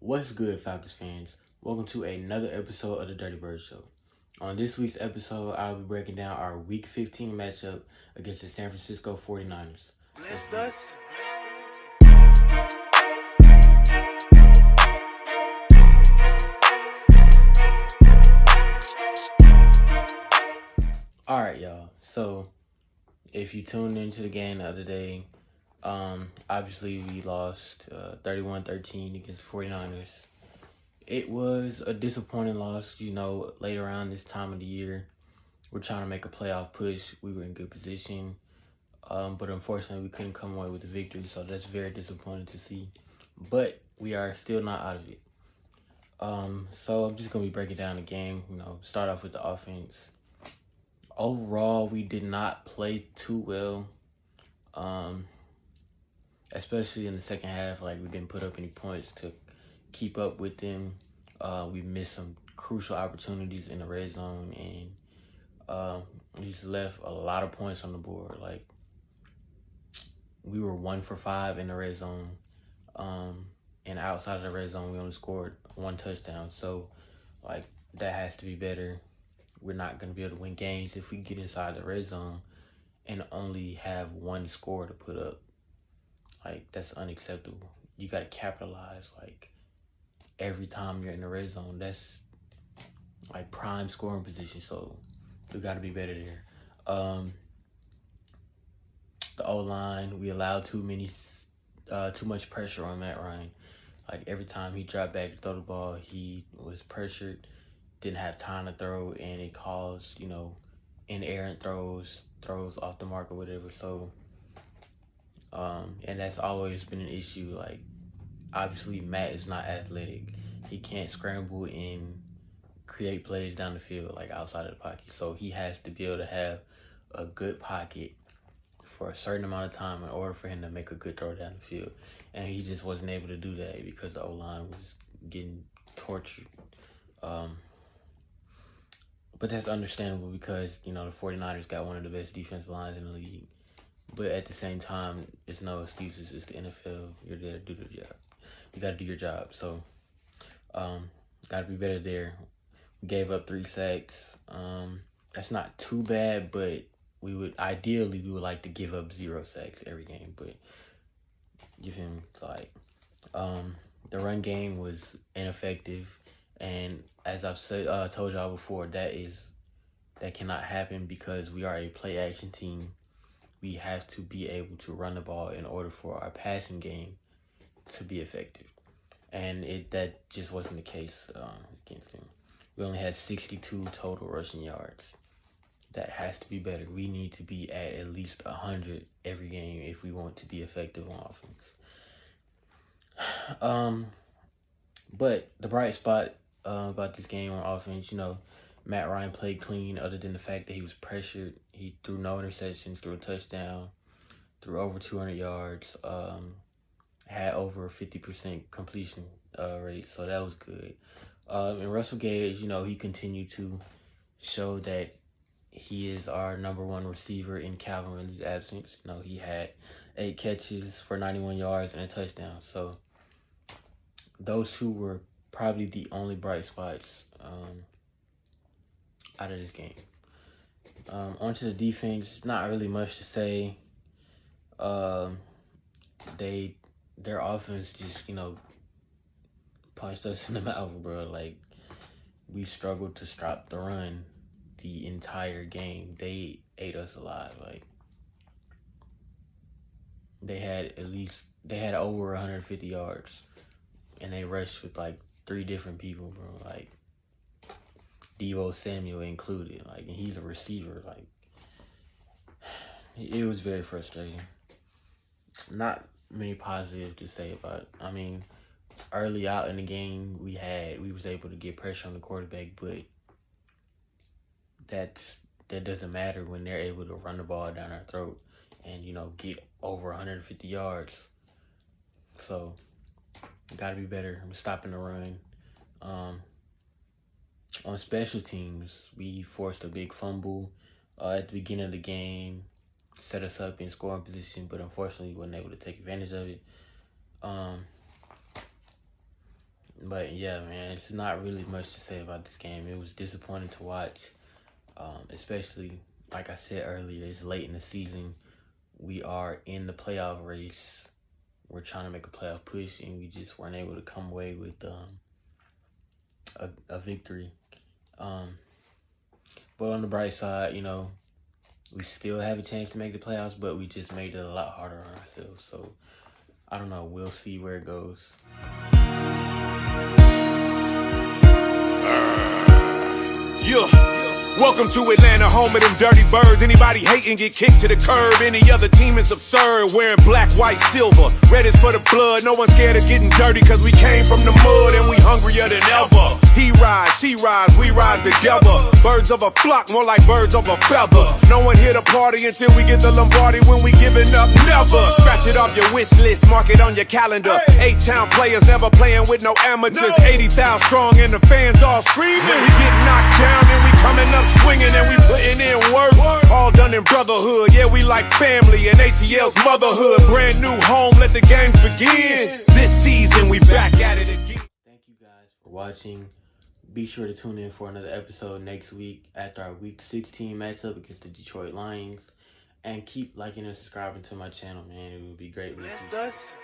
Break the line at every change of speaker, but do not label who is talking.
What's good, Falcons fans? Welcome to another episode of the Dirty Bird Show. On this week's episode, I'll be breaking down our Week 15 matchup against the San Francisco 49ers.
Blessed us.
All right, y'all. So, if you tuned into the game the other day, obviously we lost 31-13 against the 49ers. It was a disappointing loss. Later around this time of the year, we're trying to make a playoff push. We were in good position, but unfortunately we couldn't come away with the victory, so that's very disappointing to see. But we are still not out of it. So I'm just going to be breaking down the game, start off with the offense. Overall, we did not play too well, especially in the second half. Like, we didn't put up any points to keep up with them. We missed some crucial opportunities in the red zone, and we just left a lot of points on the board. Like, we were 1 for 5 in the red zone, and outside of the red zone, we only scored 1 touchdown. So, like, that has to be better. We're not going to be able to win games if we get inside the red zone and only have 1 score to put up. Like, that's unacceptable. You got to capitalize. Like, every time you're in the red zone, that's like prime scoring position. So we got to be better there. The O-line, we allowed too much pressure on Matt Ryan. Like, every time he dropped back to throw the ball, he was pressured, didn't have time to throw, and it caused, inerrant throws off the mark or whatever. So, and that's always been an issue. Like, obviously, Matt is not athletic. He can't scramble and create plays down the field, like outside of the pocket. So he has to be able to have a good pocket for a certain amount of time in order for him to make a good throw down the field. And he just wasn't able to do that because the O-line was getting tortured. But that's understandable because, the 49ers got one of the best defensive lines in the league. But at the same time, it's no excuses. It's the NFL. You're there to do the job. You got to do your job. So, got to be better there. We gave up 3 sacks. That's not too bad, but we would like to give up 0 sacks every game. But give him the run game was ineffective, and as I've said, told y'all before, that cannot happen because we are a play action team. We have to be able to run the ball in order for our passing game to be effective. And that just wasn't the case against them. We only had 62 total rushing yards. That has to be better. We need to be at least 100 every game if we want to be effective on offense. But the bright spot about this game on offense, Matt Ryan played clean other than the fact that he was pressured. He threw no interceptions, threw a touchdown, threw over 200 yards, had over a 50% completion rate, so that was good. And Russell Gage, he continued to show that he is our number 1 receiver in Calvin Ridley's absence. He had 8 catches for 91 yards and a touchdown. So those 2 were probably the only bright spots out of this game. Onto the defense, not really much to say. Their offense just, punched us in the mouth, bro. Like, we struggled to stop the run the entire game. They ate us alive. Like, they had over 150 yards, and they rushed with like 3 different people, bro. Like, Deebo Samuel included. Like, and he's a receiver. Like, it was very frustrating. Not many positives to say about it. I mean, early out in the game, we was able to get pressure on the quarterback, but that doesn't matter when they're able to run the ball down our throat and, get over 150 yards. So, got to be better. I'm stopping the run. On special teams, we forced a big fumble at the beginning of the game, set us up in scoring position, but unfortunately wasn't able to take advantage of it. But yeah, man, it's not really much to say about this game. It was disappointing to watch, especially like I said earlier. It's late in the season. We are in the playoff race. We're trying to make a playoff push, and we just weren't able to come away with a victory. But on the bright side, you know, we still have a chance to make the playoffs, but we just made it a lot harder on ourselves. So I don't know. We'll see where it goes.
Yeah. Welcome to Atlanta, home of them dirty birds. Anybody hating get kicked to the curb. Any other team is absurd. Wearing black, white, silver. Red is for the blood. No one's scared of getting dirty, cause we came from the mud and we hungrier than ever. He rise, she rise, we rise together. Birds of a flock, more like birds of a feather. No one here to party until we get the Lombardi. When we giving up, never. Scratch it off your wish list, mark it on your calendar. 8-town players never playing with no amateurs. 80,000 strong and the fans all screaming. We get knocked down and we coming up swinging and we putting in work. All done in brotherhood, yeah, we like family and ATL's motherhood. Brand new home, let the games begin. This season we back at it again.
Thank you guys for watching. Be sure to tune in for another episode next week after our Week 16 matchup against the Detroit Lions. And keep liking and subscribing to my channel, man. It would be great.
Blessed us.